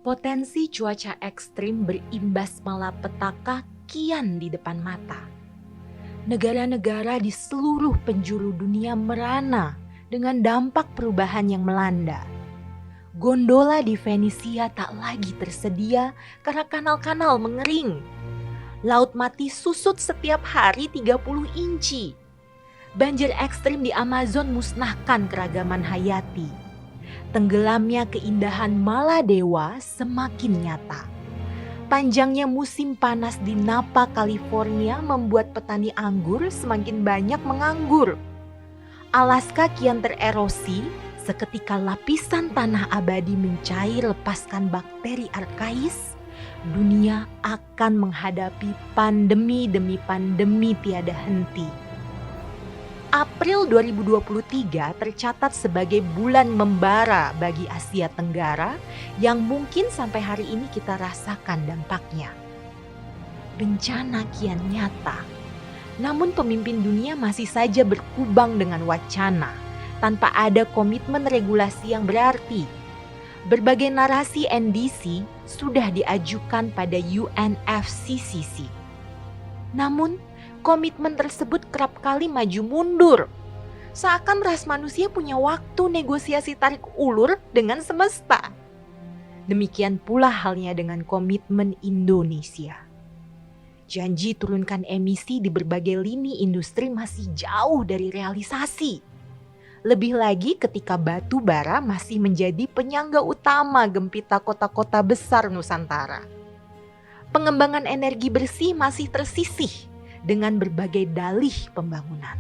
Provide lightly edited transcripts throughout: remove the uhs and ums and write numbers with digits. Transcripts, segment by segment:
Potensi cuaca ekstrim berimbas malapetaka kian di depan mata. Negara-negara di seluruh penjuru dunia merana dengan dampak perubahan yang melanda. Gondola di Venesia tak lagi tersedia karena kanal-kanal mengering. Laut mati susut setiap hari 30 inci. Banjir ekstrim di Amazon musnahkan keragaman hayati. Tenggelamnya keindahan Maladewa semakin nyata. Panjangnya musim panas di Napa, California membuat petani anggur semakin banyak menganggur. Alaska kian tererosi, seketika lapisan tanah abadi mencair lepaskan bakteri arkais. Dunia akan menghadapi pandemi demi pandemi tiada henti. April 2023 tercatat sebagai bulan membara bagi Asia Tenggara yang mungkin sampai hari ini kita rasakan dampaknya. Bencana kian nyata, namun pemimpin dunia masih saja berkubang dengan wacana tanpa ada komitmen regulasi yang berarti. Berbagai narasi NDC sudah diajukan pada UNFCCC. Namun, komitmen tersebut kerap kali maju mundur. Seakan ras manusia punya waktu negosiasi tarik ulur dengan semesta. Demikian pula halnya dengan komitmen Indonesia. Janji turunkan emisi di berbagai lini industri masih jauh dari realisasi. Lebih lagi ketika batu bara masih menjadi penyangga utama gempita kota-kota besar Nusantara. Pengembangan energi bersih masih tersisih dengan berbagai dalih pembangunan.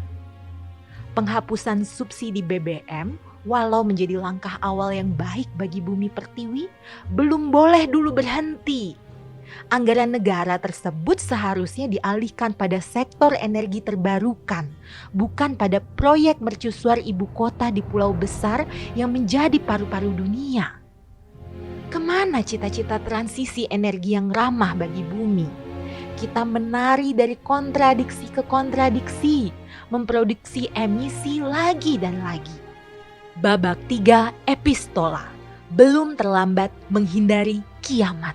Penghapusan subsidi BBM, walau menjadi langkah awal yang baik bagi bumi pertiwi, belum boleh dulu berhenti. Anggaran negara tersebut seharusnya dialihkan pada sektor energi terbarukan, bukan pada proyek mercusuar ibu kota di pulau besar yang menjadi paru-paru dunia. Kemana cita-cita transisi energi yang ramah bagi bumi? Kita menari dari kontradiksi ke kontradiksi, memproduksi emisi lagi dan lagi. Babak 3 Epistola, belum terlambat menghindari kiamat.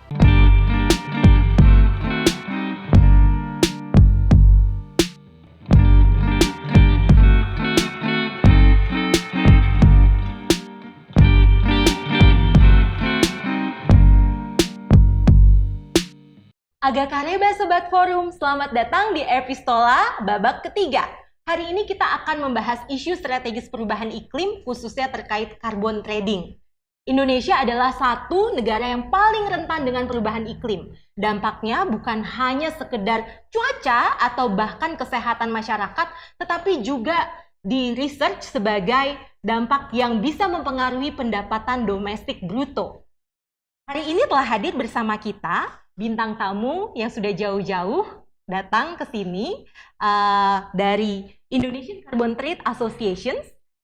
Agakareba Sobat Forum, selamat datang di Epistola babak ketiga. Hari ini kita akan membahas isu strategis perubahan iklim khususnya terkait carbon trading. Indonesia adalah satu negara yang paling rentan dengan perubahan iklim. Dampaknya bukan hanya sekedar cuaca atau bahkan kesehatan masyarakat, tetapi juga di research sebagai dampak yang bisa mempengaruhi pendapatan domestik bruto. Hari ini telah hadir bersama kita bintang tamu yang sudah jauh-jauh datang ke sini dari Indonesian Carbon Trade Association.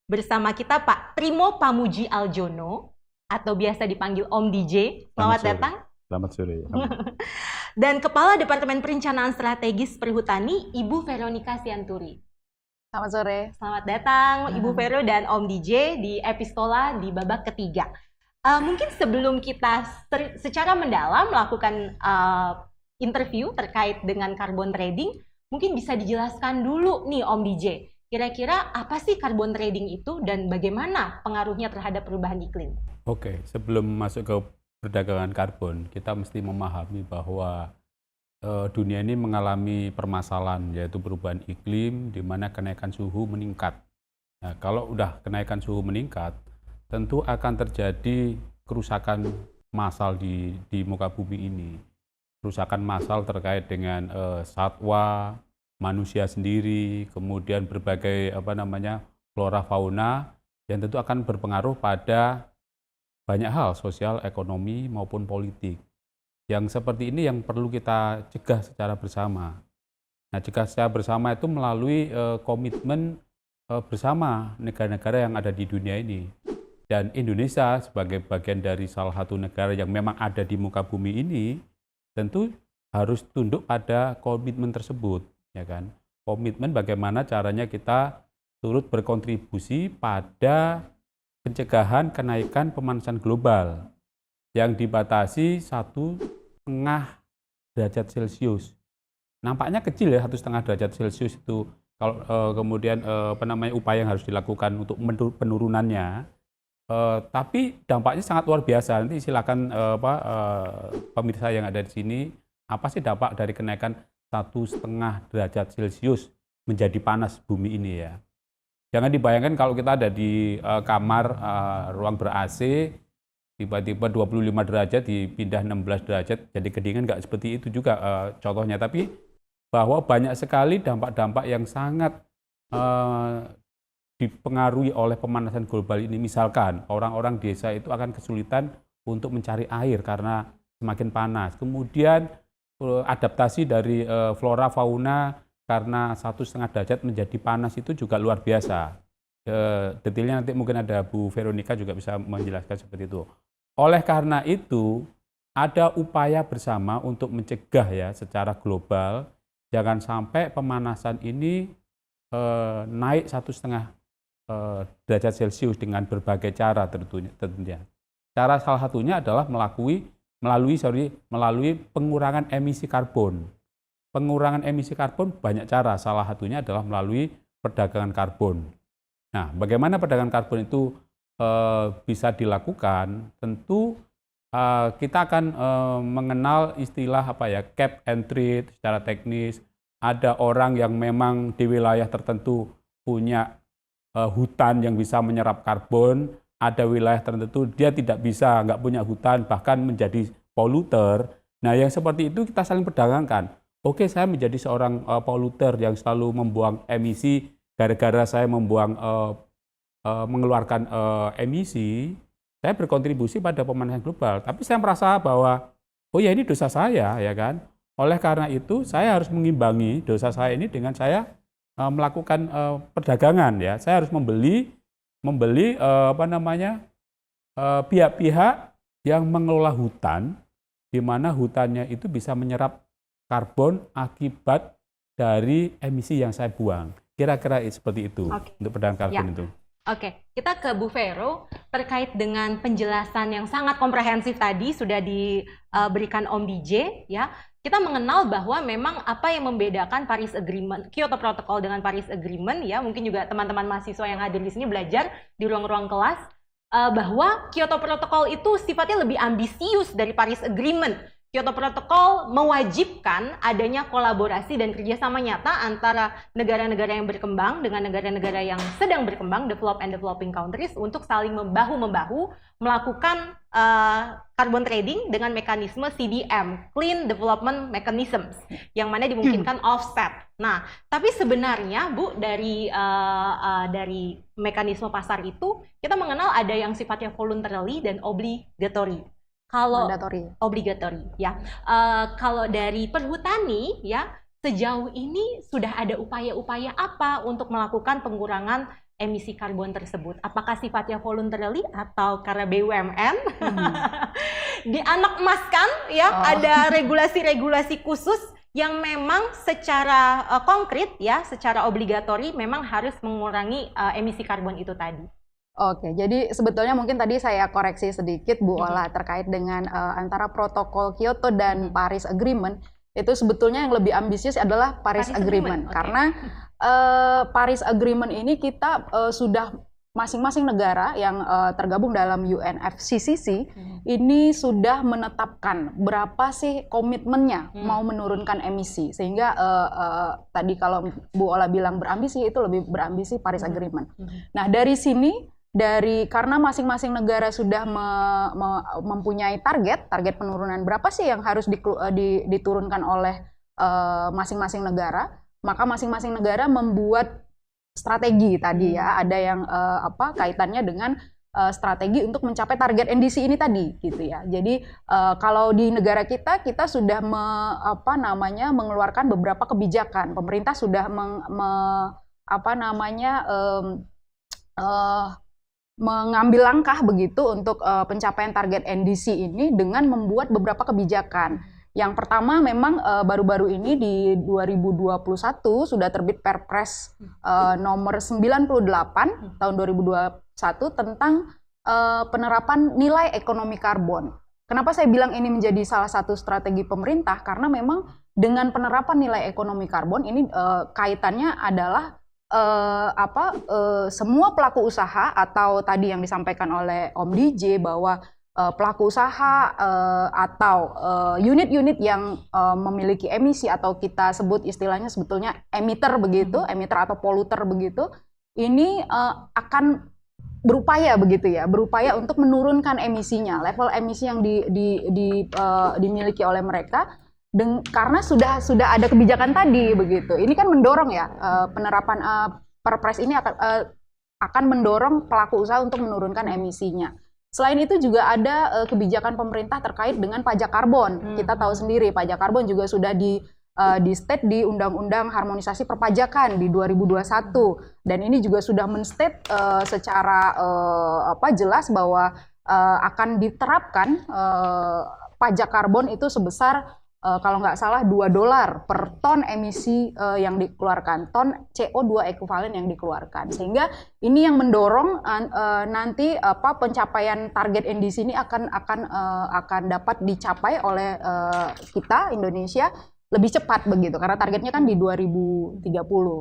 Bersama kita Pak Trimo Pamuji Aljono atau biasa dipanggil Om DJ. Selamat datang. Selamat sore. Dan Kepala Departemen Perencanaan Strategis Perhutani Ibu Veronica Sianturi. Selamat sore. Selamat datang Ibu Vero dan Om DJ di Epistola di babak ketiga. Mungkin sebelum kita secara mendalam melakukan interview terkait dengan carbon trading, mungkin bisa dijelaskan dulu nih Om DJ, kira-kira apa sih carbon trading itu dan bagaimana pengaruhnya terhadap perubahan iklim? Oke, sebelum masuk ke perdagangan karbon, kita mesti memahami bahwa dunia ini mengalami permasalahan, yaitu perubahan iklim, di mana kenaikan suhu meningkat. Nah, kalau udah kenaikan suhu meningkat, tentu akan terjadi kerusakan massal di muka bumi ini. Kerusakan massal terkait dengan satwa, manusia sendiri, kemudian berbagai flora fauna yang tentu akan berpengaruh pada banyak hal, sosial, ekonomi maupun politik. Yang seperti ini yang perlu kita cegah secara bersama. Nah, cegah secara bersama itu melalui komitmen bersama negara-negara yang ada di dunia ini. Dan Indonesia sebagai bagian dari salah satu negara yang memang ada di muka bumi ini, tentu harus tunduk pada komitmen tersebut, ya kan? Komitmen bagaimana caranya kita turut berkontribusi pada pencegahan kenaikan pemanasan global yang dibatasi 1,5 derajat Celcius. Nampaknya kecil ya 1,5 derajat Celcius itu. Kalau kemudian upaya yang harus dilakukan untuk penurunannya, tapi dampaknya sangat luar biasa. Nanti silakan pemirsa yang ada di sini, apa sih dampak dari kenaikan 1,5 derajat Celcius menjadi panas bumi ini ya? Jangan dibayangkan kalau kita ada di kamar ruang ber-AC, tiba-tiba 25 derajat dipindah 16 derajat, jadi kedinginan, nggak seperti itu juga contohnya. Tapi bahwa banyak sekali dampak-dampak yang sangat dipengaruhi oleh pemanasan global ini. Misalkan orang-orang desa itu akan kesulitan untuk mencari air karena semakin panas. Kemudian adaptasi dari flora fauna karena 1,5 derajat menjadi panas itu juga luar biasa. Detailnya nanti mungkin ada Bu Veronica juga bisa menjelaskan seperti itu. Oleh karena itu, ada upaya bersama untuk mencegah ya secara global, jangan sampai pemanasan ini naik 1,5 derajat Celcius dengan berbagai cara tentunya. Cara salah satunya adalah melalui pengurangan emisi karbon. Pengurangan emisi karbon banyak cara, salah satunya adalah melalui perdagangan karbon. Nah, bagaimana perdagangan karbon itu bisa dilakukan? Tentu kita akan mengenal istilah cap and trade secara teknis. Ada orang yang memang di wilayah tertentu punya hutan yang bisa menyerap karbon, ada wilayah tertentu dia tidak bisa, nggak punya hutan, bahkan menjadi poluter. Nah, yang seperti itu kita saling perdagangkan. Oke, saya menjadi seorang poluter yang selalu membuang emisi, gara-gara saya mengeluarkan emisi, saya berkontribusi pada pemanasan global. Tapi saya merasa bahwa, oh ya ini dosa saya, ya kan. Oleh karena itu, saya harus mengimbangi dosa saya ini dengan saya melakukan perdagangan, ya. Saya harus membeli pihak-pihak yang mengelola hutan, di mana hutannya itu bisa menyerap karbon akibat dari emisi yang saya buang. Kira-kira seperti itu untuk perdagangan karbon itu. Oke, kita ke Bu Vero terkait dengan penjelasan yang sangat komprehensif tadi sudah diberikan Om BJ, ya. Kita mengenal bahwa memang apa yang membedakan Paris Agreement, Kyoto Protocol dengan Paris Agreement, ya. Mungkin juga teman-teman mahasiswa yang hadir di sini belajar di ruang-ruang kelas bahwa Kyoto Protocol itu sifatnya lebih ambisius dari Paris Agreement. Kyoto Protocol mewajibkan adanya kolaborasi dan kerjasama nyata antara negara-negara yang berkembang dengan negara-negara yang sedang berkembang, developed and developing countries, untuk saling membahu-membahu melakukan carbon trading dengan mekanisme CDM, Clean Development Mechanisms, yang mana dimungkinkan offset. Nah, tapi sebenarnya Bu, dari mekanisme pasar itu kita mengenal ada yang sifatnya voluntarily dan obligatory. Kalau obligatory, ya. Kalau dari perhutani, ya, sejauh ini sudah ada upaya-upaya apa untuk melakukan pengurangan emisi karbon tersebut? Apakah sifatnya voluntarily atau karena BUMN dianak-emaskan, ya? Ada regulasi-regulasi khusus yang memang secara konkret, ya, secara obligatori memang harus mengurangi emisi karbon itu tadi. Oke, jadi sebetulnya mungkin tadi saya koreksi sedikit Bu Ola terkait dengan antara protokol Kyoto dan Paris Agreement. Itu sebetulnya yang lebih ambisius adalah Paris Agreement. Okay. Karena Paris Agreement ini kita sudah masing-masing negara yang tergabung dalam UNFCCC ini sudah menetapkan berapa sih komitmennya mau menurunkan emisi. Sehingga tadi kalau Bu Ola bilang berambisi, itu lebih berambisi Paris Agreement. Nah, dari sini karena masing-masing negara sudah mempunyai target penurunan berapa sih yang harus diturunkan oleh masing-masing negara, maka masing-masing negara membuat strategi tadi, ya. Ada yang kaitannya dengan strategi untuk mencapai target NDC ini tadi, gitu ya. Jadi kalau di negara kita sudah mengeluarkan beberapa kebijakan. Pemerintah sudah mengambil langkah begitu untuk pencapaian target NDC ini dengan membuat beberapa kebijakan. Yang pertama memang baru-baru ini di 2021 sudah terbit Perpres nomor 98 tahun 2021 tentang penerapan nilai ekonomi karbon. Kenapa saya bilang ini menjadi salah satu strategi pemerintah? Karena memang dengan penerapan nilai ekonomi karbon ini kaitannya adalah semua pelaku usaha atau tadi yang disampaikan oleh Om DJ bahwa pelaku usaha atau unit-unit yang memiliki emisi atau kita sebut istilahnya sebetulnya emitter begitu, emitter atau polluter begitu, ini akan berupaya begitu ya, berupaya untuk menurunkan emisinya, level emisi yang dimiliki oleh mereka, karena sudah ada kebijakan tadi begitu. Ini kan mendorong ya penerapan Perpres ini akan mendorong pelaku usaha untuk menurunkan emisinya. Selain itu juga ada kebijakan pemerintah terkait dengan pajak karbon. Kita tahu sendiri pajak karbon juga sudah di state di Undang-Undang Harmonisasi Perpajakan di 2021, dan ini juga sudah men-state secara jelas bahwa akan diterapkan pajak karbon itu sebesar kalau nggak salah $2 per ton emisi yang dikeluarkan, ton CO2 ekuivalen yang dikeluarkan, sehingga ini yang mendorong nanti pencapaian target NDC ini akan dapat dicapai oleh kita Indonesia lebih cepat begitu, karena targetnya kan di 2030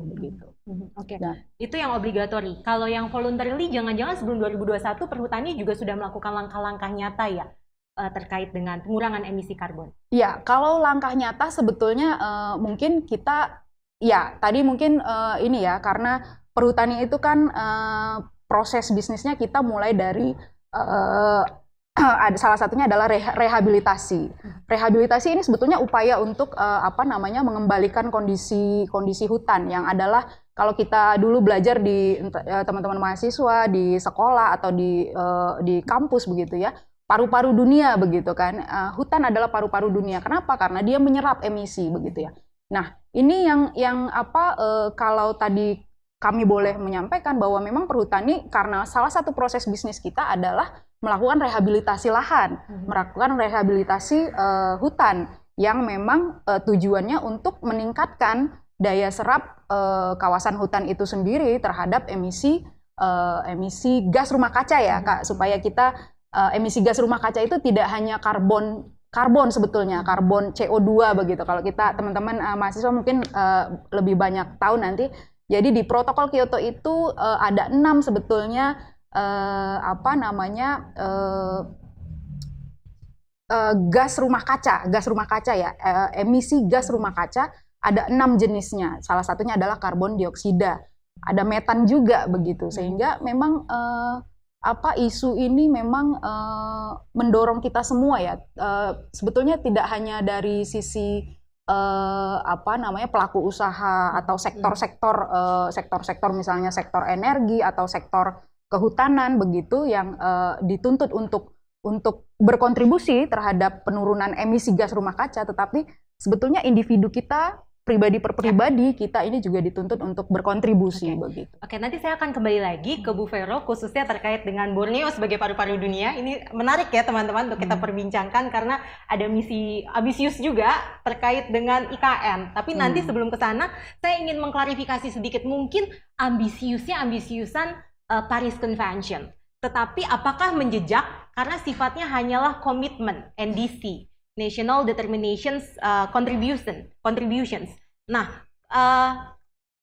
begitu. Oke. Nah, Itu yang obligatory. Kalau yang voluntarily, jangan-jangan sebelum 2021 Perhutani juga sudah melakukan langkah-langkah nyata ya terkait dengan pengurangan emisi karbon. ya, kalau langkah nyata sebetulnya mungkin kita, ya tadi mungkin ini ya, karena Perhutani itu kan proses bisnisnya kita mulai dari ada salah satunya adalah rehabilitasi. Rehabilitasi ini sebetulnya upaya untuk mengembalikan kondisi hutan yang adalah kalau kita dulu belajar di teman-teman mahasiswa di sekolah atau di kampus begitu ya, paru-paru dunia begitu kan. Hutan adalah paru-paru dunia. Kenapa? Karena dia menyerap emisi begitu ya. Nah, ini yang kalau tadi kami boleh menyampaikan bahwa memang Perhutani karena salah satu proses bisnis kita adalah melakukan rehabilitasi lahan, melakukan rehabilitasi hutan yang memang tujuannya untuk meningkatkan daya serap kawasan hutan itu sendiri terhadap emisi gas rumah kaca ya, Kak, supaya kita emisi gas rumah kaca itu tidak hanya karbon sebetulnya, karbon CO2 begitu. Kalau kita teman-teman mahasiswa mungkin lebih banyak tahu nanti. Jadi di protokol Kyoto itu ada 6 sebetulnya gas rumah kaca ya, emisi gas rumah kaca ada 6 jenisnya. Salah satunya adalah karbon dioksida, ada metan juga begitu. Sehingga memang isu ini memang mendorong kita semua ya. Sebetulnya tidak hanya dari sisi pelaku usaha atau sektor misalnya sektor energi atau sektor kehutanan begitu yang dituntut untuk berkontribusi terhadap penurunan emisi gas rumah kaca, tetapi sebetulnya individu kita pribadi per pribadi kita ini juga dituntut untuk berkontribusi begitu. Oke, nanti saya akan kembali lagi ke Bu Vero khususnya terkait dengan Borneo sebagai paru-paru dunia. Ini menarik ya teman-teman untuk kita perbincangkan karena ada misi ambisius juga terkait dengan IKN. Tapi nanti sebelum ke sana, saya ingin mengklarifikasi sedikit, mungkin ambisiusan Paris Convention. Tetapi apakah menjejak karena sifatnya hanyalah komitmen NDC. National Determinations Contributions. Nah,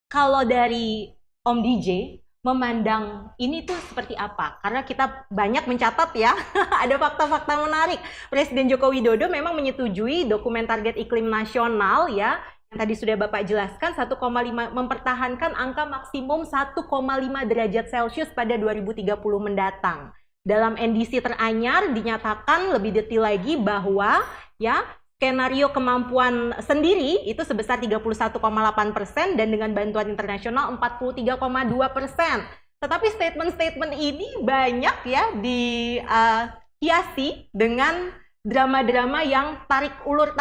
kalau dari Om DJ memandang ini tuh seperti apa? Karena kita banyak mencatat ya, ada fakta-fakta menarik. Presiden Joko Widodo memang menyetujui dokumen target iklim nasional ya, yang tadi sudah Bapak jelaskan 1,5 mempertahankan angka maksimum 1,5 derajat Celcius pada 2030 mendatang. Dalam NDC teranyar dinyatakan lebih detail lagi bahwa ya skenario kemampuan sendiri itu sebesar 31,8% dan dengan bantuan internasional 43,2%. Tetapi statement-statement ini banyak ya dihiasi dengan drama-drama yang tarik ulur,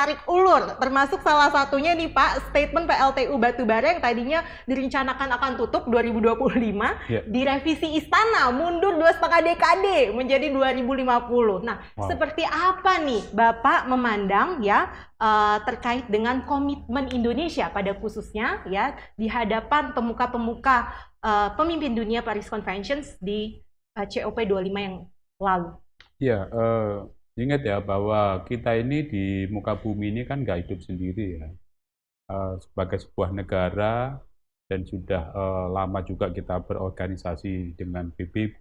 termasuk salah satunya nih Pak, statement PLTU Batubara yang tadinya direncanakan akan tutup 2025, direvisi Istana, mundur 2,5 dekade menjadi 2050. Nah, seperti apa nih Bapak memandang ya terkait dengan komitmen Indonesia pada khususnya ya di hadapan pemuka-pemuka pemimpin dunia Paris Convention di COP25 yang lalu? Ya, Ingat ya bahwa kita ini di muka bumi ini kan nggak hidup sendiri ya. Sebagai sebuah negara dan sudah lama juga kita berorganisasi dengan PBB,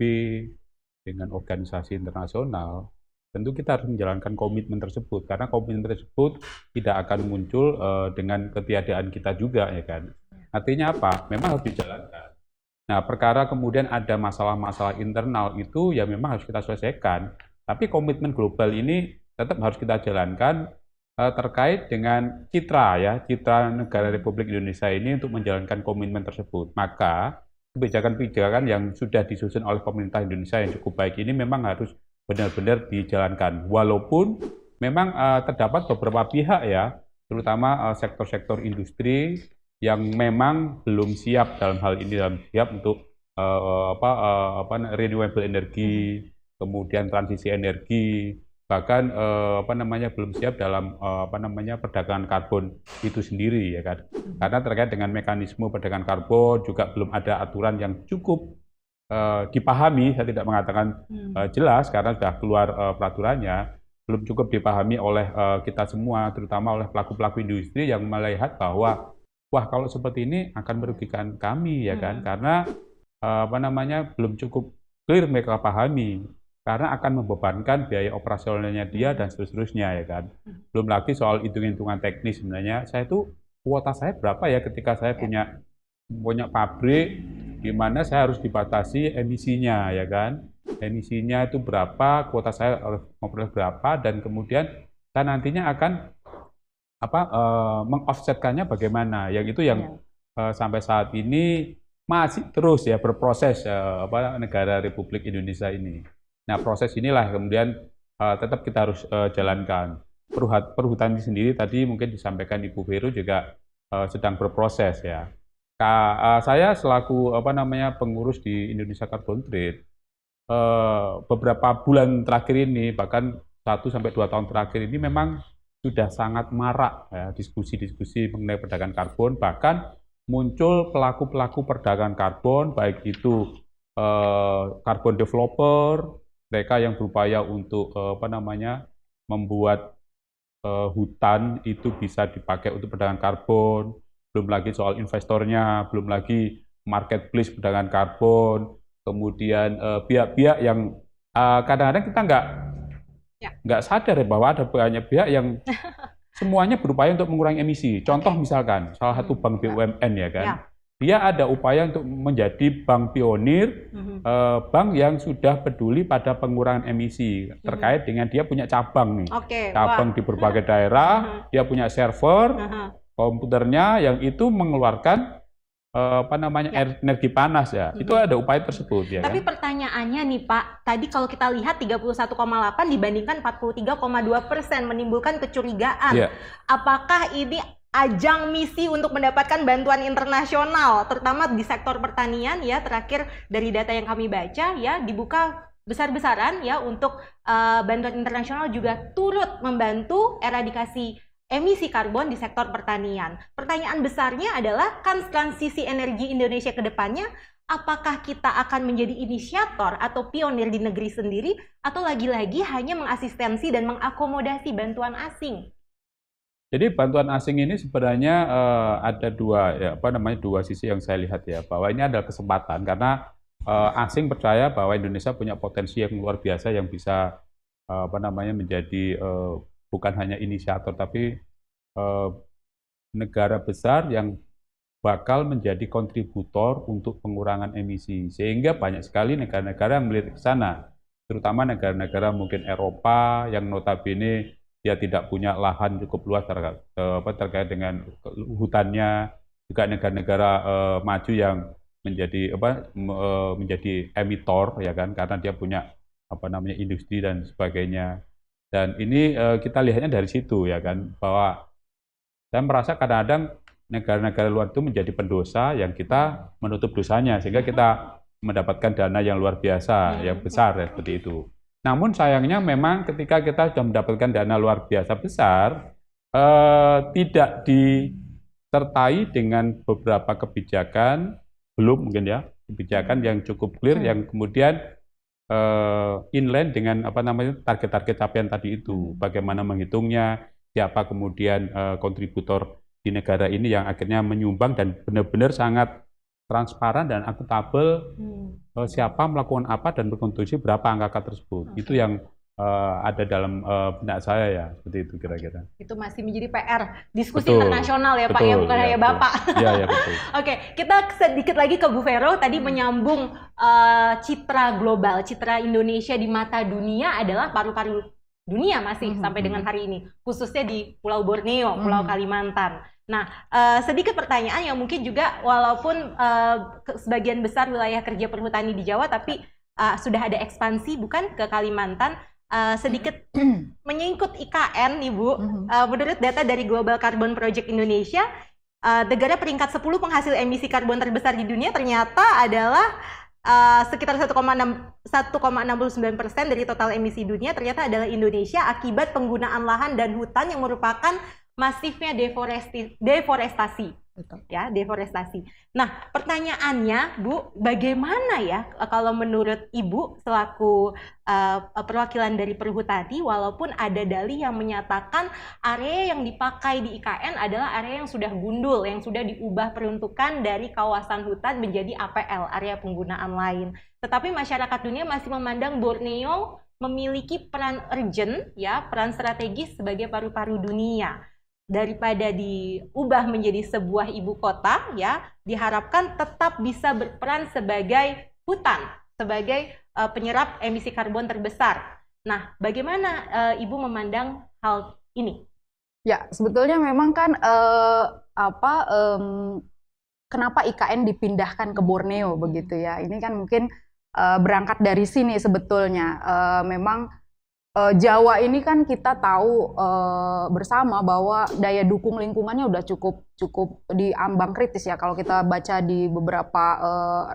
dengan organisasi internasional, tentu kita harus menjalankan komitmen tersebut karena komitmen tersebut tidak akan muncul dengan ketiadaan kita juga ya kan. Artinya apa? Memang harus dijalankan. Nah, perkara kemudian ada masalah-masalah internal itu ya memang harus kita selesaikan. Tapi komitmen global ini tetap harus kita jalankan terkait dengan citra negara Republik Indonesia ini untuk menjalankan komitmen tersebut. Maka kebijakan-kebijakan yang sudah disusun oleh pemerintah Indonesia yang cukup baik ini memang harus benar-benar dijalankan. Walaupun memang terdapat beberapa pihak ya, terutama sektor-sektor industri yang memang belum siap dalam hal ini, dalam siap untuk renewable energy, kemudian transisi energi, bahkan belum siap dalam perdagangan karbon itu sendiri ya kan. Karena terkait dengan mekanisme perdagangan karbon juga belum ada aturan yang cukup dipahami. Saya tidak mengatakan jelas karena sudah keluar peraturannya, belum cukup dipahami oleh kita semua, terutama oleh pelaku-pelaku industri yang melihat bahwa wah kalau seperti ini akan merugikan kami ya kan, karena belum cukup clear mereka pahami, karena akan membebankan biaya operasionalnya dia dan seterusnya ya kan. Belum lagi soal hitung-hitungan teknis sebenarnya, saya itu kuota saya berapa ya ketika saya punya pabrik di mana saya harus dibatasi emisinya ya kan. Emisinya itu berapa, kuota saya harus memperoleh berapa, dan kemudian saya nantinya akan mengoffsetkannya bagaimana. Yang itu yang sampai saat ini masih terus ya berproses negara Republik Indonesia ini. Nah, proses inilah kemudian tetap kita harus jalankan. Perhutani sendiri tadi mungkin disampaikan Ibu Vero juga sedang berproses ya. Saya selaku pengurus di Indonesia Carbon Trade, beberapa bulan terakhir ini, bahkan 1-2 tahun terakhir ini memang sudah sangat marak ya, diskusi-diskusi mengenai perdagangan karbon, bahkan muncul pelaku-pelaku perdagangan karbon, baik itu karbon developer, mereka yang berupaya untuk membuat hutan itu bisa dipakai untuk perdagangan karbon, belum lagi soal investornya, belum lagi marketplace perdagangan karbon, kemudian pihak-pihak yang kadang-kadang kita nggak sadar ya bahwa ada banyak pihak yang semuanya berupaya untuk mengurangi emisi. Contoh misalkan salah satu bank BUMN ya kan, dia ada upaya untuk menjadi bank pionir, bank yang sudah peduli pada pengurangan emisi terkait dengan dia punya cabang nih, cabang di berbagai daerah, dia punya server komputernya yang itu mengeluarkan energi panas ya. Itu ada upaya tersebut ya. Tapi pertanyaannya nih Pak, tadi kalau kita lihat 31,8 dibandingkan 43,2% menimbulkan kecurigaan. Apakah ini ajang misi untuk mendapatkan bantuan internasional, terutama di sektor pertanian ya? Terakhir dari data yang kami baca ya, dibuka besar-besaran ya untuk bantuan internasional juga turut membantu eradikasi emisi karbon di sektor pertanian. Pertanyaan besarnya adalah, kan transisi energi Indonesia ke depannya, apakah kita akan menjadi inisiator atau pionir di negeri sendiri, atau lagi-lagi hanya mengasistensi dan mengakomodasi bantuan asing? Jadi bantuan asing ini sebenarnya ada dua sisi yang saya lihat ya, bahwa ini adalah kesempatan karena asing percaya bahwa Indonesia punya potensi yang luar biasa yang bisa menjadi bukan hanya inisiator, tapi negara besar yang bakal menjadi kontributor untuk pengurangan emisi. Sehingga banyak sekali negara-negara yang melihat ke sana, terutama negara-negara mungkin Eropa yang notabene dia tidak punya lahan cukup luas terkait dengan hutannya, juga negara-negara maju yang menjadi emitor ya kan, karena dia punya industri dan sebagainya. Dan ini kita lihatnya dari situ ya kan, bahwa saya merasa kadang-kadang negara-negara luar itu menjadi pendosa yang kita menutup dosanya, sehingga kita mendapatkan dana yang luar biasa, yang besar ya, seperti itu. Namun sayangnya memang ketika kita sudah mendapatkan dana luar biasa besar, tidak disertai dengan beberapa kebijakan, belum mungkin ya, kebijakan yang cukup clear, yang kemudian inline dengan apa namanya target-target capaian tadi itu, bagaimana menghitungnya, siapa kemudian kontributor di negara ini yang akhirnya menyumbang dan benar-benar sangat transparan dan akuntabel, siapa melakukan apa dan berkontribusi berapa angka tersebut. Itu yang ada dalam benak saya ya, seperti itu kira-kira. Itu masih menjadi PR diskusi Betul, internasional ya Pak, ya bukan ya, hanya betul. Bapak. Iya, ya betul. Oke, kita sedikit lagi ke Bu Vero, tadi menyambung citra global, citra Indonesia di mata dunia adalah paru-paru dunia masih sampai dengan hari ini, khususnya di Pulau Borneo, Pulau Kalimantan. Nah, sedikit pertanyaan yang mungkin juga walaupun sebagian besar wilayah kerja perhutani di Jawa, tapi sudah ada ekspansi bukan ke Kalimantan. Sedikit menyangkut IKN nih Bu, menurut data dari Global Carbon Project Indonesia, negara peringkat 10 penghasil emisi karbon terbesar di dunia ternyata adalah sekitar 1,69% dari total emisi dunia ternyata adalah Indonesia akibat penggunaan lahan dan hutan yang merupakan masifnya deforestasi. Betul. Ya, deforestasi. Nah, pertanyaannya, Bu, bagaimana ya kalau menurut Ibu selaku perwakilan dari perhutani, walaupun ada dalih yang menyatakan area yang dipakai di IKN adalah area yang sudah gundul, yang sudah diubah peruntukan dari kawasan hutan menjadi APL, area penggunaan lain. Tetapi masyarakat dunia masih memandang Borneo memiliki peran urgent, ya, peran strategis sebagai paru-paru dunia. Daripada diubah menjadi sebuah ibu kota, ya, diharapkan tetap bisa berperan sebagai hutan, sebagai penyerap emisi karbon terbesar. Nah, bagaimana Ibu memandang hal ini? Ya, sebetulnya memang kan kenapa IKN dipindahkan ke Borneo begitu ya? Ini kan mungkin berangkat dari sini sebetulnya. Memang Jawa ini kan kita tahu bersama bahwa daya dukung lingkungannya udah cukup di ambang kritis ya. Kalau kita baca di beberapa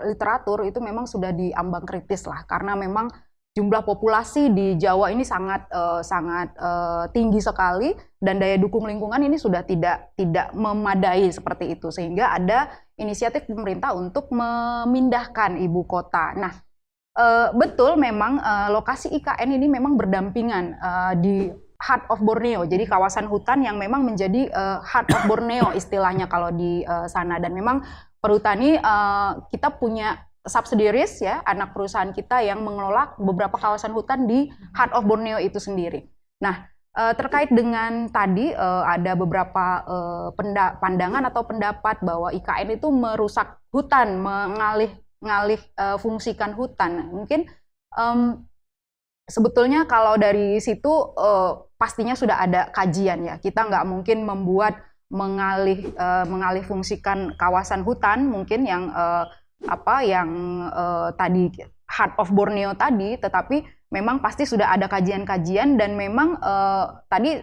literatur itu memang sudah di ambang kritis lah, karena memang jumlah populasi di Jawa ini sangat tinggi sekali dan daya dukung lingkungan ini sudah tidak memadai seperti itu, sehingga ada inisiatif pemerintah untuk memindahkan ibu kota. Nah, betul memang lokasi IKN ini memang berdampingan di Heart of Borneo, jadi kawasan hutan yang memang menjadi Heart of Borneo istilahnya kalau di sana. Dan memang perhutani kita punya subsidiaries ya, anak perusahaan kita yang mengelola beberapa kawasan hutan di Heart of Borneo itu sendiri. Nah, terkait dengan tadi ada beberapa pandangan atau pendapat bahwa IKN itu merusak hutan, mengalih fungsikan hutan. Mungkin sebetulnya kalau dari situ pastinya sudah ada kajian ya. Kita nggak mungkin membuat mengalih fungsikan kawasan hutan mungkin yang tadi Heart of Borneo tadi, tetapi memang pasti sudah ada kajian-kajian dan memang tadi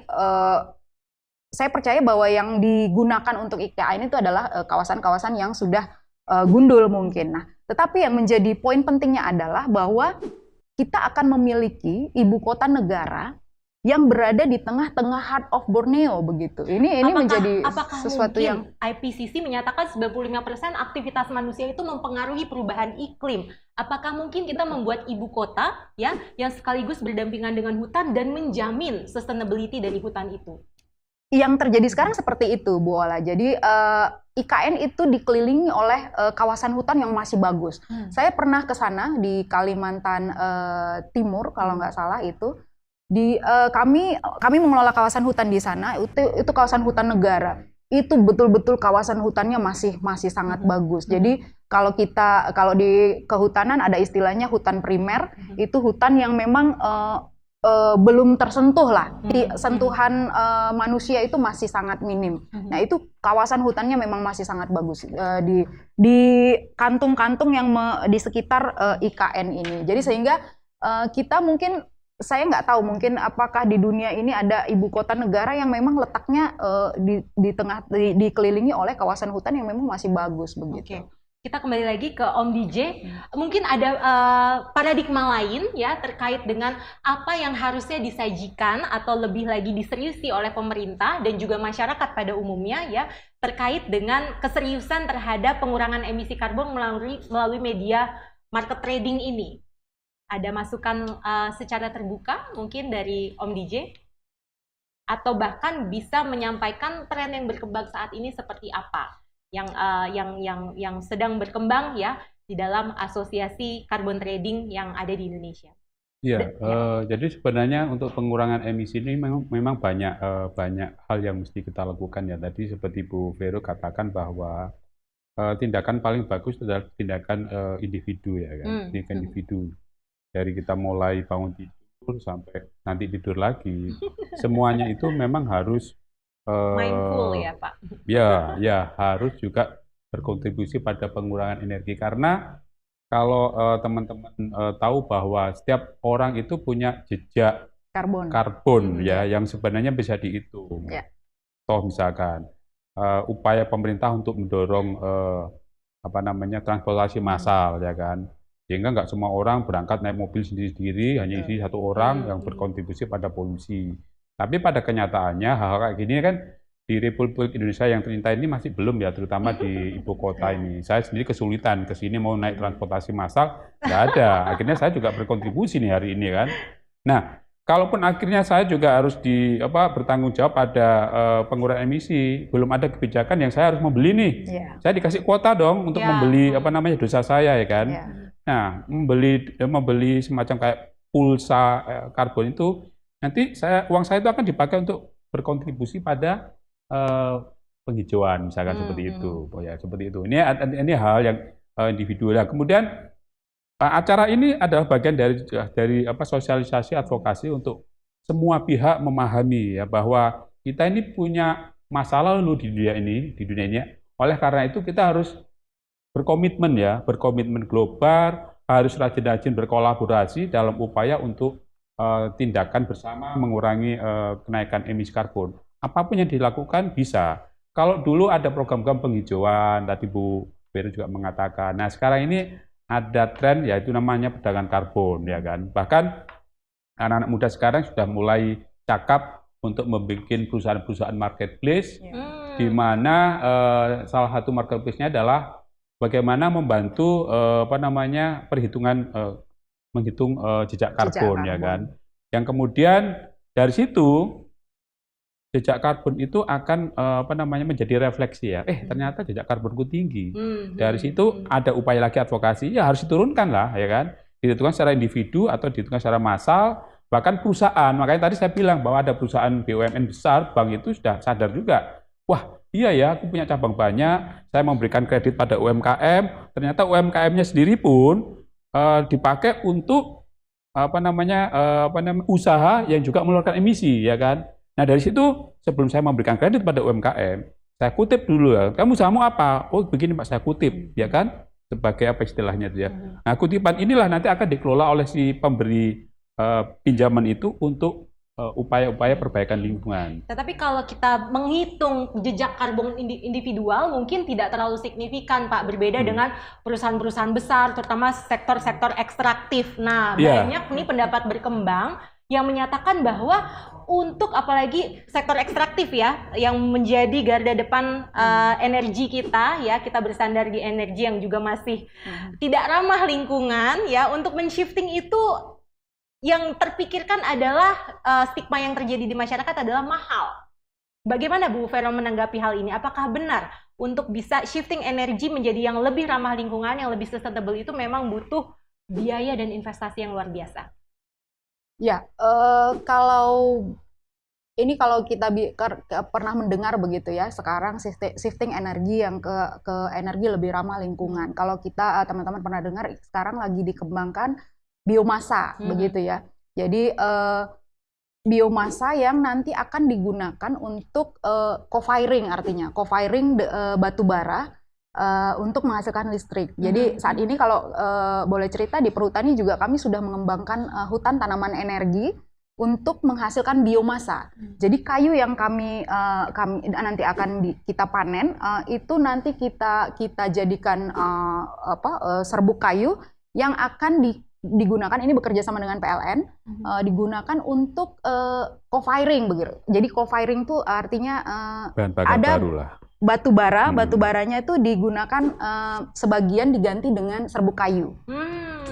saya percaya bahwa yang digunakan untuk IKN itu adalah kawasan-kawasan yang sudah gundul mungkin. Nah, tetapi yang menjadi poin pentingnya adalah bahwa kita akan memiliki ibu kota negara yang berada di tengah-tengah Heart of Borneo begitu. Ini menjadi sesuatu yang IPCC menyatakan 95% aktivitas manusia itu mempengaruhi perubahan iklim. Apakah mungkin kita membuat ibu kota ya yang sekaligus berdampingan dengan hutan dan menjamin sustainability dari hutan itu? Yang terjadi sekarang seperti itu, Bu Ola. Jadi IKN itu dikelilingi oleh kawasan hutan yang masih bagus. Saya pernah ke sana di Kalimantan Timur kalau nggak salah itu. Kami mengelola kawasan hutan di sana. Itu kawasan hutan negara. Itu betul-betul kawasan hutannya masih sangat bagus. Jadi kalau di kehutanan ada istilahnya hutan primer, itu hutan yang memang belum tersentuh lah, sentuhan manusia itu masih sangat minim. Nah, itu kawasan hutannya memang masih sangat bagus di kantung-kantung yang di sekitar IKN ini. Jadi sehingga kita mungkin, saya nggak tahu mungkin apakah di dunia ini ada ibu kota negara yang memang letaknya dikelilingi oleh kawasan hutan yang memang masih bagus begitu. Okay. Kita kembali lagi ke Om DJ, mungkin ada paradigma lain ya terkait dengan apa yang harusnya disajikan atau lebih lagi diseriusi oleh pemerintah dan juga masyarakat pada umumnya ya terkait dengan keseriusan terhadap pengurangan emisi karbon melalui media market trading ini. ada masukan secara terbuka mungkin dari Om DJ? Atau bahkan bisa menyampaikan tren yang berkembang saat ini seperti apa yang sedang berkembang ya di dalam asosiasi carbon trading yang ada di Indonesia. Iya, jadi sebenarnya untuk pengurangan emisi ini memang banyak hal yang mesti kita lakukan ya. Tadi seperti Bu Vero katakan bahwa tindakan paling bagus adalah tindakan individu ya kan, tindakan individu. Dari kita mulai bangun tidur sampai nanti tidur lagi, semuanya itu memang harus mindful ya Pak. Ya harus juga berkontribusi pada pengurangan energi karena kalau teman-teman tahu bahwa setiap orang itu punya jejak karbon ya yang sebenarnya bisa dihitung. Toh misalkan upaya pemerintah untuk mendorong transportasi massal ya kan, sehingga nggak semua orang berangkat naik mobil sendiri-sendiri, hanya isi satu orang yang berkontribusi pada polusi. Tapi pada kenyataannya hal-hal kayak gini kan di Republik Indonesia yang tercinta ini masih belum ya, terutama di ibu kota ini. Saya sendiri kesulitan ke sini mau naik transportasi massal, nggak ada. Akhirnya saya juga berkontribusi nih hari ini kan. Nah, kalaupun akhirnya saya juga harus bertanggung jawab pada pengurangan emisi, belum ada kebijakan yang saya harus membeli nih. Saya dikasih kuota dong untuk membeli dosa saya ya kan. Nah, membeli semacam kayak pulsa karbon itu, nanti uang saya itu akan dipakai untuk berkontribusi pada penghijauan misalkan seperti itu. Ya seperti itu. Ini hal yang individual. Kemudian acara ini adalah bagian dari sosialisasi advokasi untuk semua pihak memahami ya bahwa kita ini punya masalah lalu di dunia ini. Oleh karena itu kita harus berkomitmen global, harus rajin-rajin berkolaborasi dalam upaya untuk tindakan bersama mengurangi kenaikan emisi karbon. Apapun yang dilakukan bisa. Kalau dulu ada program-program penghijauan, tadi Bu Vero juga mengatakan. Nah sekarang ini ada tren yaitu namanya perdagangan karbon ya kan. Bahkan anak-anak muda sekarang sudah mulai cakap untuk membuat perusahaan-perusahaan marketplace, di mana salah satu marketplace-nya adalah bagaimana membantu menghitung jejak karbon ya kan. Yang kemudian dari situ jejak karbon itu akan menjadi refleksi ya. Ternyata jejak karbonku tinggi. Dari situ ada upaya lagi advokasi, ya harus diturunkan lah ya kan. Dihitungkan secara individu atau dihitungkan secara massal, bahkan perusahaan. Makanya tadi saya bilang bahwa ada perusahaan BUMN besar, bank itu sudah sadar juga. Wah, iya ya, aku punya cabang banyak, saya memberikan kredit pada UMKM, ternyata UMKM-nya sendiri pun dipakai untuk usaha yang juga mengeluarkan emisi ya kan. Nah dari situ sebelum saya memberikan kredit pada UMKM, saya kutip dulu ya, kamu usahamu apa? Oh begini Pak, saya kutip ya kan, sebagai apa istilahnya itu ya. Nah kutipan inilah nanti akan dikelola oleh si pemberi pinjaman itu untuk upaya-upaya perbaikan lingkungan. Tetapi kalau kita menghitung jejak karbon individual mungkin tidak terlalu signifikan Pak, berbeda dengan perusahaan-perusahaan besar, terutama sektor-sektor ekstraktif. Nah banyak nih pendapat berkembang yang menyatakan bahwa untuk apalagi sektor ekstraktif ya, yang menjadi garda depan energi kita ya, kita bersandar di energi yang juga masih tidak ramah lingkungan ya, untuk men-shifting itu yang terpikirkan adalah stigma yang terjadi di masyarakat adalah mahal. Bagaimana Bu Vero menanggapi hal ini? Apakah benar untuk bisa shifting energi menjadi yang lebih ramah lingkungan, yang lebih sustainable itu memang butuh biaya dan investasi yang luar biasa? Ya, kalau kita pernah mendengar begitu ya, sekarang shifting energi yang ke energi lebih ramah lingkungan. Kalau kita teman-teman pernah dengar, sekarang lagi dikembangkan biomasa begitu ya. Jadi biomasa yang nanti akan digunakan untuk co-firing, artinya co-firing batu bara untuk menghasilkan listrik. Jadi saat ini kalau boleh cerita di perhutani juga kami sudah mengembangkan hutan tanaman energi untuk menghasilkan biomasa. Jadi kayu yang kami nanti akan kita panen itu nanti kita jadikan serbuk kayu yang akan digunakan, ini bekerja sama dengan PLN, digunakan untuk co-firing begitu. Jadi co-firing itu artinya ada batu bara, batu baranya itu digunakan sebagian diganti dengan serbuk kayu.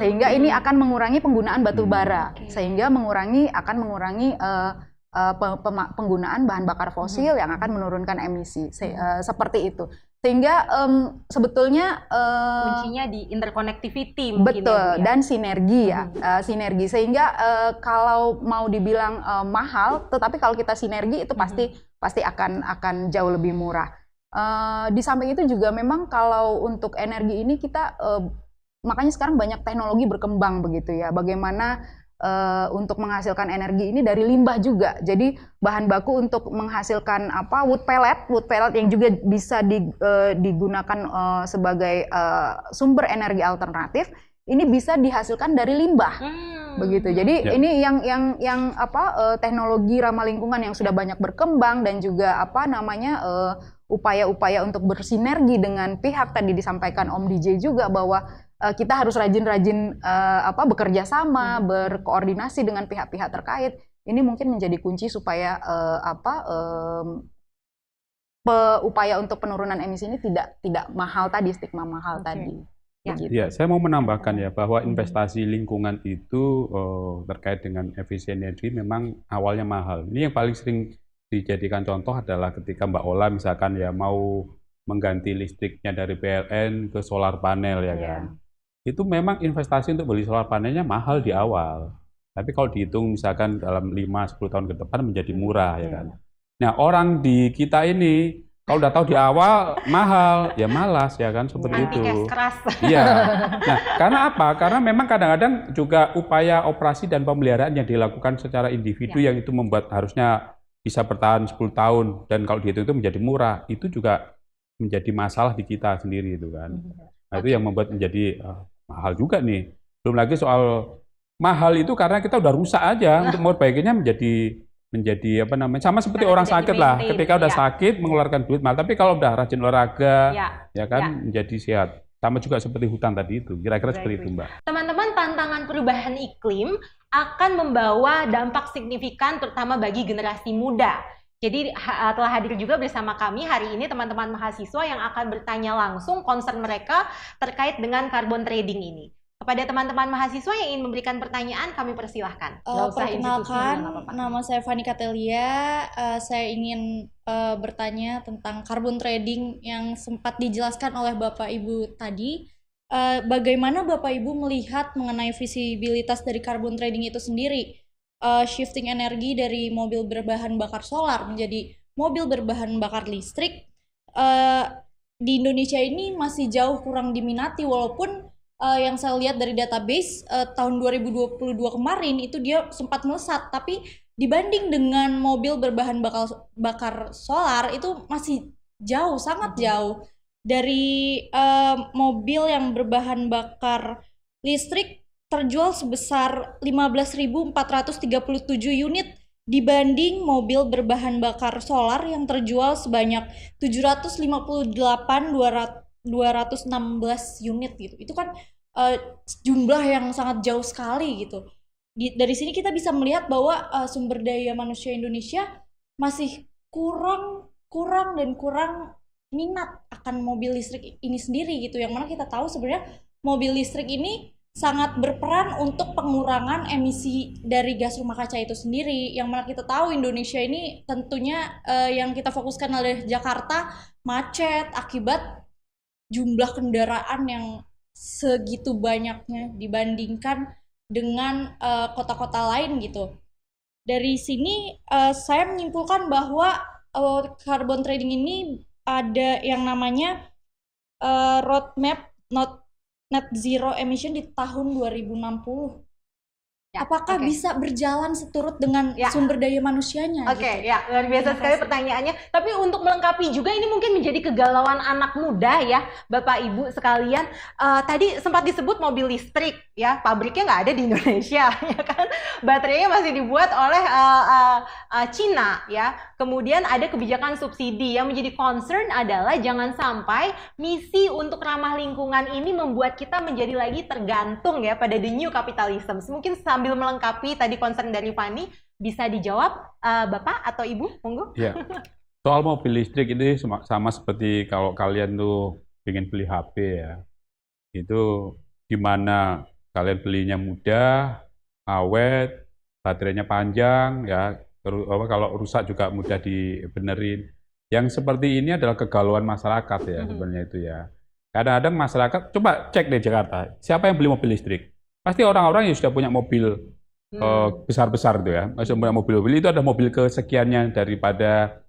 Sehingga ini akan mengurangi penggunaan batu bara, Oke. sehingga akan mengurangi penggunaan bahan bakar fosil yang akan menurunkan emisi. Seperti itu. Sehingga sebetulnya Kuncinya di interconnectivity mungkin betul, ya, Bu, ya. dan sinergi ya, sinergi. Sehingga kalau mau dibilang mahal, tetapi kalau kita sinergi itu pasti akan jauh lebih murah. Di samping itu juga memang kalau untuk energi ini kita makanya sekarang banyak teknologi berkembang begitu ya. Bagaimana untuk menghasilkan energi ini dari limbah juga. Jadi bahan baku untuk menghasilkan wood pellet yang juga bisa digunakan sebagai sumber energi alternatif. Ini bisa dihasilkan dari limbah. Begitu. Jadi ini yang teknologi ramah lingkungan yang sudah banyak berkembang, dan juga upaya-upaya untuk bersinergi dengan pihak tadi disampaikan Om DJ juga bahwa kita harus rajin-rajin bekerja sama, berkoordinasi dengan pihak-pihak terkait. Ini mungkin menjadi kunci supaya upaya untuk penurunan emisi ini tidak mahal tadi, stigma mahal tadi. Ya. Begitu. Ya, saya mau menambahkan ya bahwa investasi lingkungan itu terkait dengan efisien energi memang awalnya mahal. Ini yang paling sering dijadikan contoh adalah ketika Mbak Ola misalkan ya mau mengganti listriknya dari PLN ke solar panel ya kan. Itu memang investasi untuk beli solar panelnya mahal di awal. Tapi kalau dihitung misalkan dalam 5-10 tahun ke depan menjadi murah ya kan. Nah, orang di kita ini kalau udah tahu di awal mahal, ya malas ya kan, seperti itu. Anti cash keras. Iya. Nah, karena apa? Karena memang kadang-kadang juga upaya operasi dan pemeliharaan yang dilakukan secara individu yang itu membuat harusnya bisa bertahan 10 tahun, dan kalau dihitung itu menjadi murah, itu juga menjadi masalah di kita sendiri itu kan. Nah, itu yang membuat menjadi mahal juga nih. Belum lagi soal mahal itu karena kita udah rusak aja untuk memperbaikinya menjadi sama seperti orang sakit lah. Ketika udah sakit mengeluarkan duit mahal, tapi kalau udah rajin olahraga ya kan menjadi sehat. Sama juga seperti hutan tadi itu. Kira-kira seperti itu, Mbak. Teman-teman, tantangan perubahan iklim akan membawa dampak signifikan terutama bagi generasi muda. Jadi telah hadir juga bersama kami hari ini teman-teman mahasiswa yang akan bertanya langsung concern mereka terkait dengan carbon trading ini. Kepada teman-teman mahasiswa yang ingin memberikan pertanyaan, kami persilahkan. Perkenalkan, nama saya Fani Katelia. Saya ingin bertanya tentang carbon trading yang sempat dijelaskan oleh Bapak Ibu tadi. Bagaimana Bapak Ibu melihat mengenai visibilitas dari carbon trading itu sendiri? Shifting energi dari mobil berbahan bakar solar menjadi mobil berbahan bakar listrik di Indonesia ini masih jauh kurang diminati, walaupun yang saya lihat dari database tahun 2022 kemarin itu dia sempat melesat, tapi dibanding dengan mobil berbahan bakar solar itu masih jauh, sangat jauh. Dari mobil yang berbahan bakar listrik terjual sebesar 15.437 unit dibanding mobil berbahan bakar solar yang terjual sebanyak 758.216 unit gitu. Itu kan jumlah yang sangat jauh sekali gitu. Dari sini kita bisa melihat bahwa sumber daya manusia Indonesia masih kurang minat akan mobil listrik ini sendiri gitu. Yang mana kita tahu sebenarnya mobil listrik ini sangat berperan untuk pengurangan emisi dari gas rumah kaca itu sendiri. Yang mana kita tahu Indonesia ini tentunya yang kita fokuskan adalah Jakarta macet akibat jumlah kendaraan yang segitu banyaknya dibandingkan dengan kota-kota lain gitu. Dari sini saya menyimpulkan bahwa carbon trading ini ada yang namanya roadmap net zero emission di tahun 2060. Apakah bisa berjalan seturut dengan sumber daya manusianya? Oke, luar biasa sekali pertanyaannya. Tapi untuk melengkapi juga ini mungkin menjadi kegalauan anak muda ya, Bapak Ibu sekalian. Tadi sempat disebut mobil listrik ya, pabriknya nggak ada di Indonesia ya kan. Baterainya masih dibuat oleh Cina ya. Kemudian ada kebijakan subsidi. Yang menjadi concern adalah jangan sampai misi untuk ramah lingkungan ini membuat kita menjadi lagi tergantung ya pada the new capitalism. Mungkin sambil melengkapi tadi concern dari Fani, bisa dijawab Bapak atau Ibu, monggo. Ya. Soal mobil listrik ini sama seperti kalau kalian tuh ingin beli HP ya. Itu di mana kalian belinya mudah, awet, baterainya panjang, ya. Kalau rusak juga mudah dibenerin. Yang seperti ini adalah kegalauan masyarakat ya sebenarnya itu ya. Kadang-kadang masyarakat, coba cek deh Jakarta, siapa yang beli mobil listrik? Pasti orang-orang yang sudah punya mobil besar-besar itu ya. Sudah punya mobil-mobil itu ada mobil kesekiannya daripada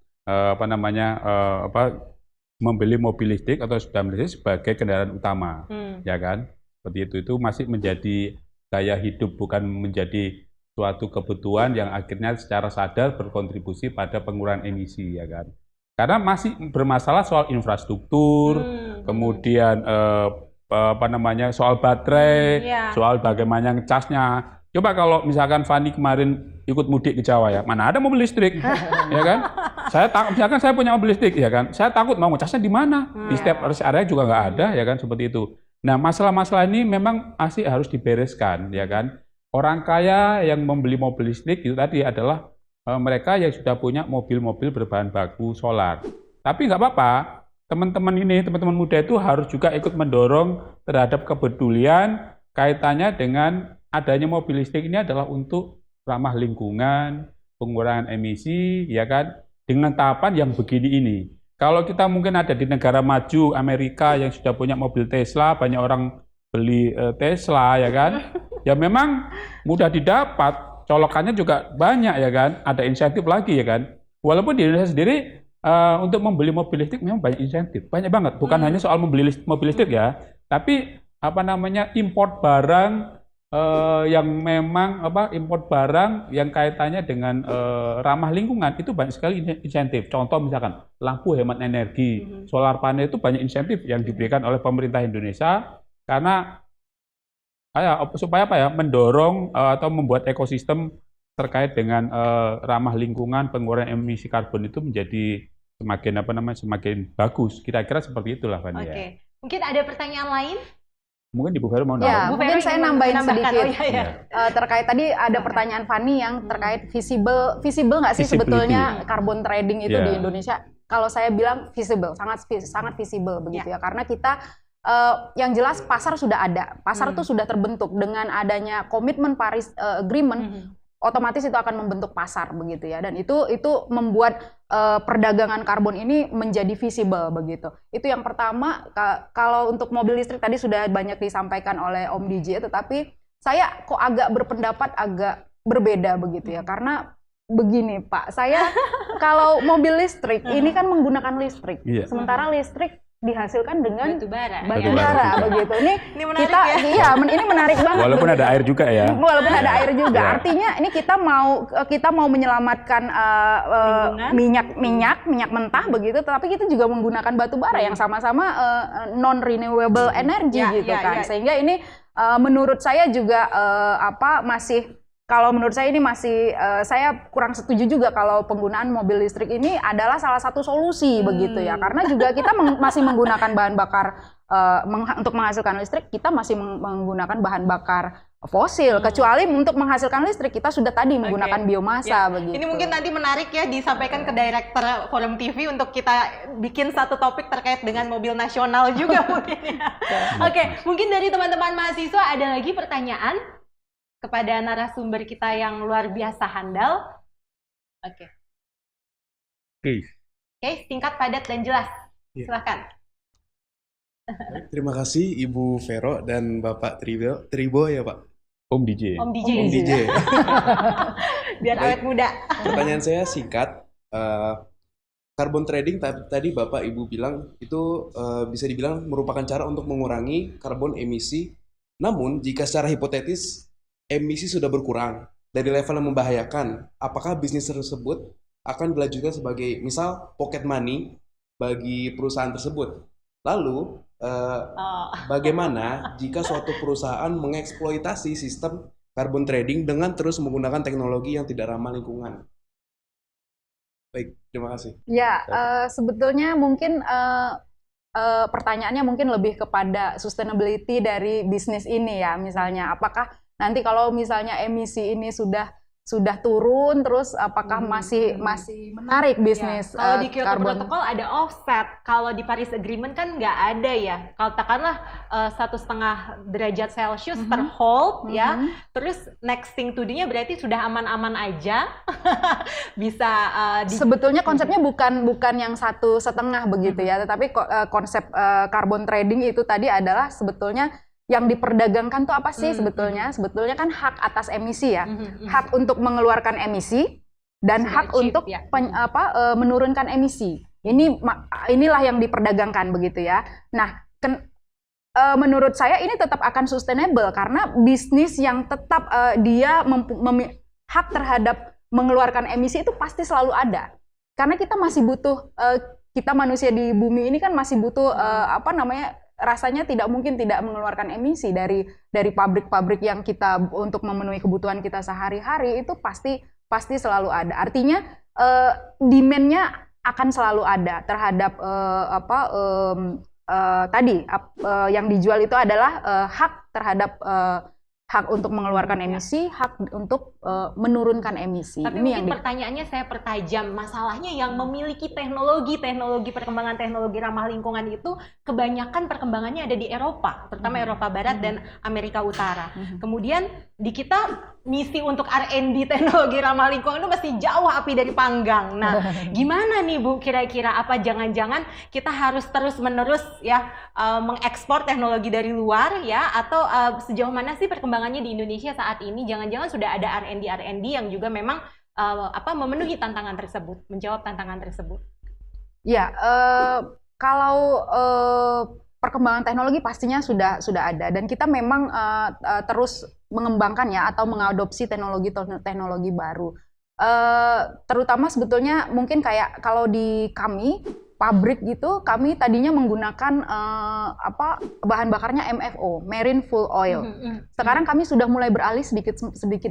membeli mobil listrik atau sudah membeli listrik sebagai kendaraan utama, ya kan? Seperti itu masih menjadi gaya hidup, bukan menjadi suatu kebutuhan yang akhirnya secara sadar berkontribusi pada pengurangan emisi, ya kan? Karena masih bermasalah soal infrastruktur, kemudian soal baterai, soal bagaimana ngecasnya. Coba kalau misalkan Fani kemarin ikut mudik ke Jawa ya, mana ada mobil listrik, ya kan? Misalkan saya punya mobil listrik, ya kan? Saya takut mau ngecasnya di mana? Di setiap area juga nggak ada, ya kan? Seperti itu. Nah, masalah-masalah ini memang masih harus dibereskan, ya kan? Orang kaya yang membeli mobil listrik itu tadi adalah mereka yang sudah punya mobil-mobil berbahan baku solar. Tapi nggak apa-apa, teman-teman muda itu harus juga ikut mendorong terhadap kepedulian kaitannya dengan adanya mobil listrik ini adalah untuk ramah lingkungan, pengurangan emisi, ya kan? Dengan tahapan yang begini ini. Kalau kita mungkin ada di negara maju, Amerika yang sudah punya mobil Tesla, banyak orang beli Tesla, ya kan? Ya memang mudah didapat, colokannya juga banyak, ya kan? Ada insentif lagi, ya kan? Walaupun di Indonesia sendiri untuk membeli mobil listrik memang banyak insentif, banyak banget. Bukan hanya soal membeli mobil listrik ya, tapi import barang yang memang import barang yang kaitannya dengan ramah lingkungan itu banyak sekali insentif. Contoh misalkan lampu hemat energi, solar panel itu banyak insentif yang diberikan oleh pemerintah Indonesia karena supaya mendorong atau membuat ekosistem terkait dengan ramah lingkungan, pengurangan emisi karbon itu menjadi semakin bagus. Kira-kira seperti itulah, Fani. Oke. Mungkin ada pertanyaan lain? Mungkin Ibu Vero mau ya, mungkin saya nambahin sedikit. Terkait tadi ada Silakan. pertanyaan Fani yang terkait visible nggak sih sebetulnya carbon trading itu di Indonesia? Kalau saya bilang visible, sangat visible begitu ya. Karena kita yang jelas pasar sudah ada, pasar itu sudah terbentuk dengan adanya komitmen Paris Agreement. Otomatis itu akan membentuk pasar begitu ya, dan itu membuat perdagangan karbon ini menjadi visible begitu. Itu yang pertama. Kalau untuk mobil listrik tadi sudah banyak disampaikan oleh Om DJ, tetapi saya kok agak berpendapat agak berbeda begitu ya, karena begini Pak, saya kalau mobil listrik ini kan menggunakan listrik, sementara listrik dihasilkan dengan batu bara begitu. Ini menarik kita ini menarik banget. Walaupun ada air juga ya. Walaupun ada air juga. Artinya ini kita mau menyelamatkan minyak mentah begitu, tapi kita juga menggunakan batu bara yang sama-sama non renewable energy gitu kan. Sehingga ini menurut saya juga kalau menurut saya ini masih saya kurang setuju juga kalau penggunaan mobil listrik ini adalah salah satu solusi begitu ya, karena juga kita masih menggunakan bahan bakar untuk menghasilkan listrik, kita masih menggunakan bahan bakar fosil, kecuali untuk menghasilkan listrik kita sudah tadi menggunakan biomasa begitu. Ini mungkin nanti menarik ya disampaikan ke Direktur Forum TV untuk kita bikin satu topik terkait dengan mobil nasional juga mungkin ya. Oke, mungkin dari teman-teman mahasiswa ada lagi pertanyaan kepada narasumber kita yang luar biasa handal. Oke, singkat, padat, dan jelas. Silakan. Terima kasih Ibu Vero dan Bapak Tribo ya Pak. Om DJ. Om DJ. Biar awet muda. Pertanyaan saya singkat. Carbon trading tadi Bapak Ibu bilang itu bisa dibilang merupakan cara untuk mengurangi karbon emisi. Namun jika secara hipotetis emisi sudah berkurang dari level yang membahayakan, apakah bisnis tersebut akan dilanjutkan sebagai misal pocket money bagi perusahaan tersebut? Lalu bagaimana jika suatu perusahaan mengeksploitasi sistem carbon trading dengan terus menggunakan teknologi yang tidak ramah lingkungan? Baik, terima kasih. Ya, sebetulnya mungkin pertanyaannya mungkin lebih kepada sustainability dari bisnis ini ya, misalnya apakah nanti kalau misalnya emisi ini sudah sudah turun, terus apakah masih menarik bisnis Kalau di Kyoto karbon? Protocol ada offset, kalau di Paris Agreement kan nggak ada ya. Kalau katakanlah 1,5 derajat Celcius terhold ya, terus next thing to do-nya berarti sudah aman-aman aja, bisa Sebetulnya konsepnya bukan yang 1,5 begitu ya, tetapi konsep carbon trading itu tadi adalah sebetulnya yang diperdagangkan tuh apa sih sebetulnya? Sebetulnya kan hak atas emisi ya, hak untuk mengeluarkan emisi dan Sudah hak cheap, untuk ya. menurunkan emisi. Inilah yang diperdagangkan begitu ya. Nah, menurut saya ini tetap akan sustainable karena bisnis yang tetap dia hak terhadap mengeluarkan emisi itu pasti selalu ada. Karena kita masih butuh, kita manusia di bumi ini kan masih butuh rasanya tidak mungkin tidak mengeluarkan emisi dari pabrik-pabrik yang kita untuk memenuhi kebutuhan kita sehari-hari itu pasti selalu ada. Artinya demand-nya akan selalu ada terhadap yang dijual itu adalah hak terhadap hak untuk mengeluarkan emisi, hak untuk menurunkan emisi. Tapi Ini mungkin pertanyaannya saya pertajam, masalahnya yang memiliki teknologi perkembangan teknologi ramah lingkungan itu kebanyakan perkembangannya ada di Eropa, terutama Eropa Barat dan Amerika Utara. Kemudian di kita misi untuk R&D teknologi ramah lingkungan itu masih jauh api dari panggang. Nah, gimana nih Bu kira-kira, apa jangan-jangan kita harus terus-menerus ya mengekspor teknologi dari luar ya, atau sejauh mana sih perkembangannya di Indonesia saat ini? Jangan-jangan sudah ada R&D yang juga memang memenuhi tantangan tersebut, menjawab tantangan tersebut. Ya, kalau perkembangan teknologi pastinya sudah ada dan kita memang terus mengembangkan ya atau mengadopsi teknologi baru. Terutama sebetulnya mungkin kayak kalau di kami pabrik gitu, kami tadinya menggunakan bahan bakarnya MFO, Marine Fuel Oil. Sekarang kami sudah mulai beralih sedikit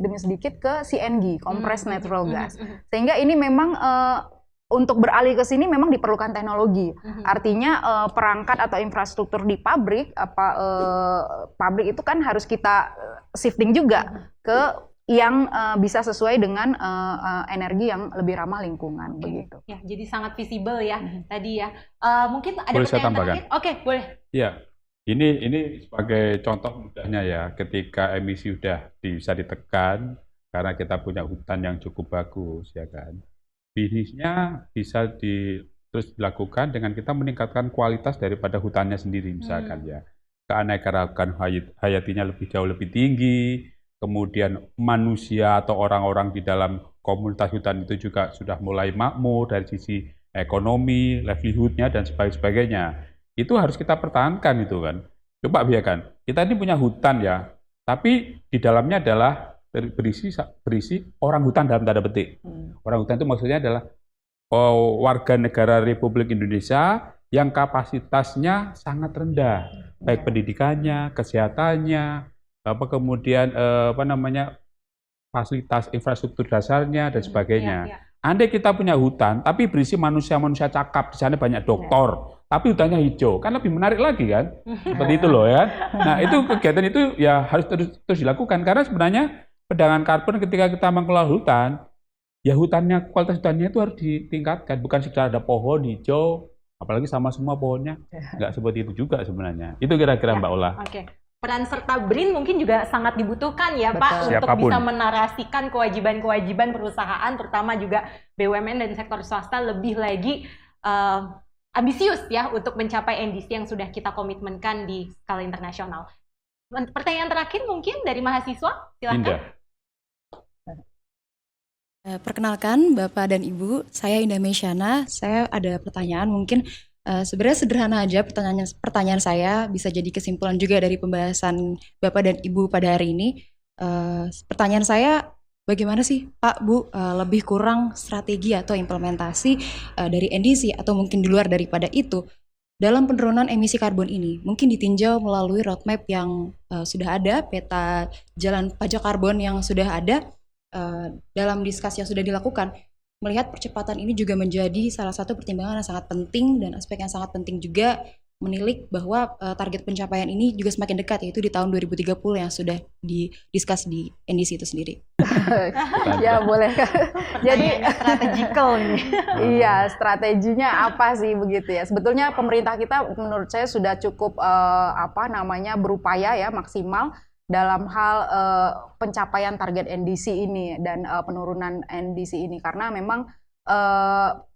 demi sedikit ke CNG, Compressed Natural Gas. Sehingga ini memang untuk beralih ke sini memang diperlukan teknologi. Artinya perangkat atau infrastruktur di pabrik pabrik itu kan harus kita shifting juga ke yang bisa sesuai dengan energi yang lebih ramah lingkungan begitu. Ya, jadi sangat visible ya tadi ya. Mungkin ada Boleh saya pertanyaan tambahkan? terakhir? Oke, boleh. Ya, ini sebagai contoh mudahnya ya, ketika emisi sudah bisa ditekan karena kita punya hutan yang cukup bagus ya kan. Bisnisnya bisa terus dilakukan dengan kita meningkatkan kualitas daripada hutannya sendiri misalkan ya. Keanekaragaman hayatinya jauh lebih tinggi, kemudian manusia atau orang-orang di dalam komunitas hutan itu juga sudah mulai makmur dari sisi ekonomi, livelihood-nya dan sebagainya. Itu harus kita pertahankan itu kan. Coba bayangkan, kita ini punya hutan ya, tapi di dalamnya adalah berisi orang hutan dalam tanda petik. Orang hutan itu maksudnya adalah warga negara Republik Indonesia yang kapasitasnya sangat rendah, baik pendidikannya, kesehatannya, kemudian fasilitas infrastruktur dasarnya dan sebagainya. Andai kita punya hutan, tapi berisi manusia-manusia cakap, di sana banyak doktor, tapi hutannya hijau, kan lebih menarik lagi kan? Seperti itu loh ya. Nah itu kegiatan itu ya harus terus dilakukan, karena sebenarnya perdagangan karbon ketika kita mengelola hutan, ya hutannya, kualitas hutannya itu harus ditingkatkan, bukan sekedar ada pohon hijau, apalagi sama semua pohonnya, nggak seperti itu juga sebenarnya. Itu kira-kira Mbak Ola. Oke. Peran serta BRIN mungkin juga sangat dibutuhkan ya Betul. Pak, untuk Siapapun. bisa menarasikan kewajiban-kewajiban perusahaan, terutama juga BUMN dan sektor swasta lebih lagi ambisius ya untuk mencapai NDC yang sudah kita komitmenkan di skala internasional. Pertanyaan terakhir mungkin dari mahasiswa, silakan. Indah. Perkenalkan Bapak dan Ibu, saya Indah Meisyana. Saya ada pertanyaan mungkin sebenarnya sederhana aja pertanyaan saya, bisa jadi kesimpulan juga dari pembahasan Bapak dan Ibu pada hari ini. Pertanyaan saya, bagaimana sih Pak, Bu, lebih kurang strategi atau implementasi dari NDC atau mungkin di luar daripada itu dalam penurunan emisi karbon ini? Mungkin ditinjau melalui roadmap yang sudah ada, peta jalan pajak karbon yang sudah ada. Dalam diskusi yang sudah dilakukan, melihat percepatan ini juga menjadi salah satu pertimbangan yang sangat penting dan aspek yang sangat penting juga menilik bahwa target pencapaian ini juga semakin dekat, yaitu di tahun 2030 yang sudah didiskus di NDC itu sendiri. Ya boleh. Jadi Pertanyaannya strategikal ini. iya, strateginya apa sih begitu ya? Sebetulnya pemerintah kita menurut saya sudah cukup berupaya ya maksimal dalam hal pencapaian target NDC ini dan penurunan NDC ini, karena memang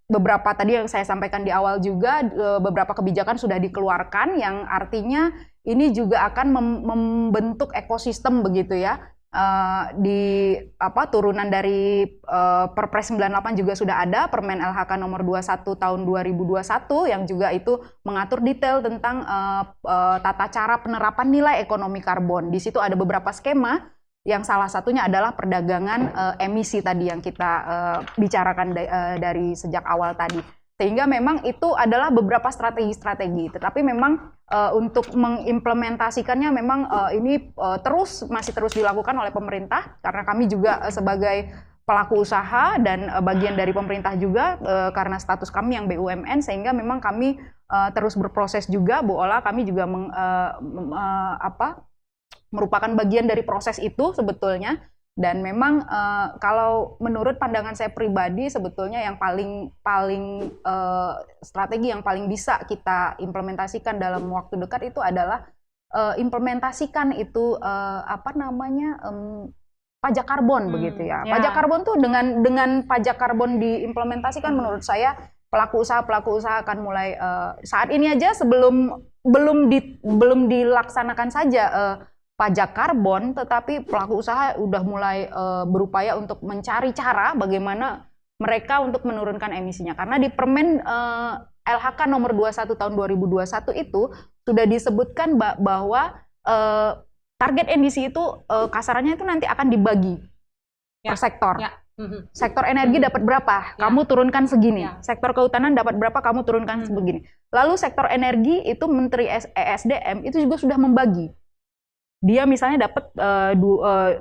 beberapa tadi yang saya sampaikan di awal juga, beberapa kebijakan sudah dikeluarkan yang artinya ini juga akan membentuk ekosistem begitu ya. Turunan dari Perpres 98 juga sudah ada, Permen LHK nomor 21 tahun 2021 yang juga itu mengatur detail tentang tata cara penerapan nilai ekonomi karbon. Di situ ada beberapa skema yang salah satunya adalah perdagangan emisi tadi yang kita bicarakan dari sejak awal tadi. Sehingga memang itu adalah beberapa strategi-strategi, tetapi memang untuk mengimplementasikannya memang ini masih terus dilakukan oleh pemerintah, karena kami juga sebagai pelaku usaha dan bagian dari pemerintah juga karena status kami yang BUMN, sehingga memang kami terus berproses juga, Bu Ola, kami juga merupakan bagian dari proses itu sebetulnya. Dan memang kalau menurut pandangan saya pribadi sebetulnya yang paling strategi yang paling bisa kita implementasikan dalam waktu dekat itu adalah implementasikan itu pajak karbon begitu ya. Pajak karbon tuh dengan pajak karbon diimplementasikan menurut saya pelaku usaha akan mulai saat ini aja belum dilaksanakan saja pajak karbon, tetapi pelaku usaha udah mulai berupaya untuk mencari cara bagaimana mereka untuk menurunkan emisinya. Karena di Permen LHK nomor 21 tahun 2021 itu sudah disebutkan bahwa target NDC itu kasarannya itu nanti akan dibagi per sektor. Sektor energi dapat berapa? Kamu turunkan segini. Sektor kehutanan dapat berapa? Kamu turunkan segini. Lalu sektor energi itu Menteri ESDM itu juga sudah membagi. Dia misalnya dapat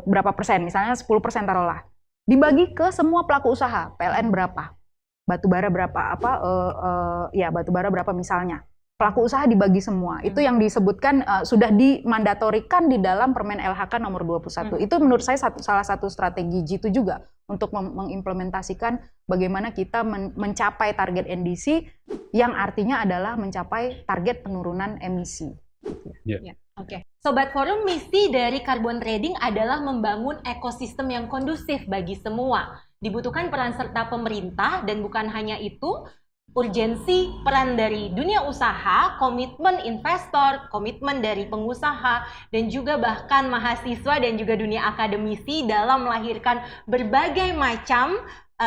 berapa persen, misalnya 10% taruhlah. Dibagi ke semua pelaku usaha, PLN berapa, batubara berapa, batubara berapa misalnya. Pelaku usaha dibagi semua. Itu yang disebutkan sudah dimandatorikan di dalam Permen LHK nomor 21. Itu menurut saya salah satu strategi G2 juga untuk mengimplementasikan bagaimana kita mencapai target NDC yang artinya adalah mencapai target penurunan emisi. Oke. Sobat Forum, misi dari carbon trading adalah membangun ekosistem yang kondusif bagi semua. Dibutuhkan peran serta pemerintah, dan bukan hanya itu, urgensi peran dari dunia usaha, komitmen investor, komitmen dari pengusaha, dan juga bahkan mahasiswa dan juga dunia akademisi dalam melahirkan berbagai macam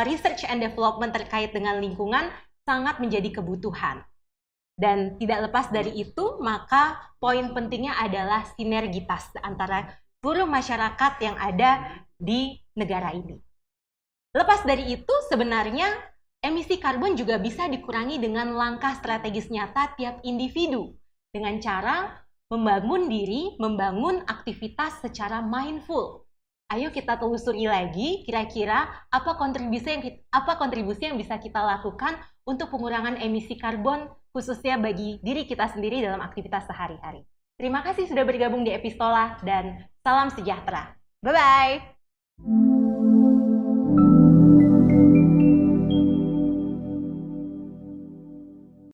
research and development terkait dengan lingkungan sangat menjadi kebutuhan. Dan tidak lepas dari itu, maka poin pentingnya adalah sinergitas antara seluruh masyarakat yang ada di negara ini. Lepas dari itu, sebenarnya emisi karbon juga bisa dikurangi dengan langkah strategis nyata tiap individu dengan cara membangun diri, membangun aktivitas secara mindful. Ayo kita telusuri lagi kira-kira apa kontribusi yang bisa kita lakukan untuk pengurangan emisi karbon khususnya bagi diri kita sendiri dalam aktivitas sehari-hari. Terima kasih sudah bergabung di Epistola dan salam sejahtera. Bye-bye!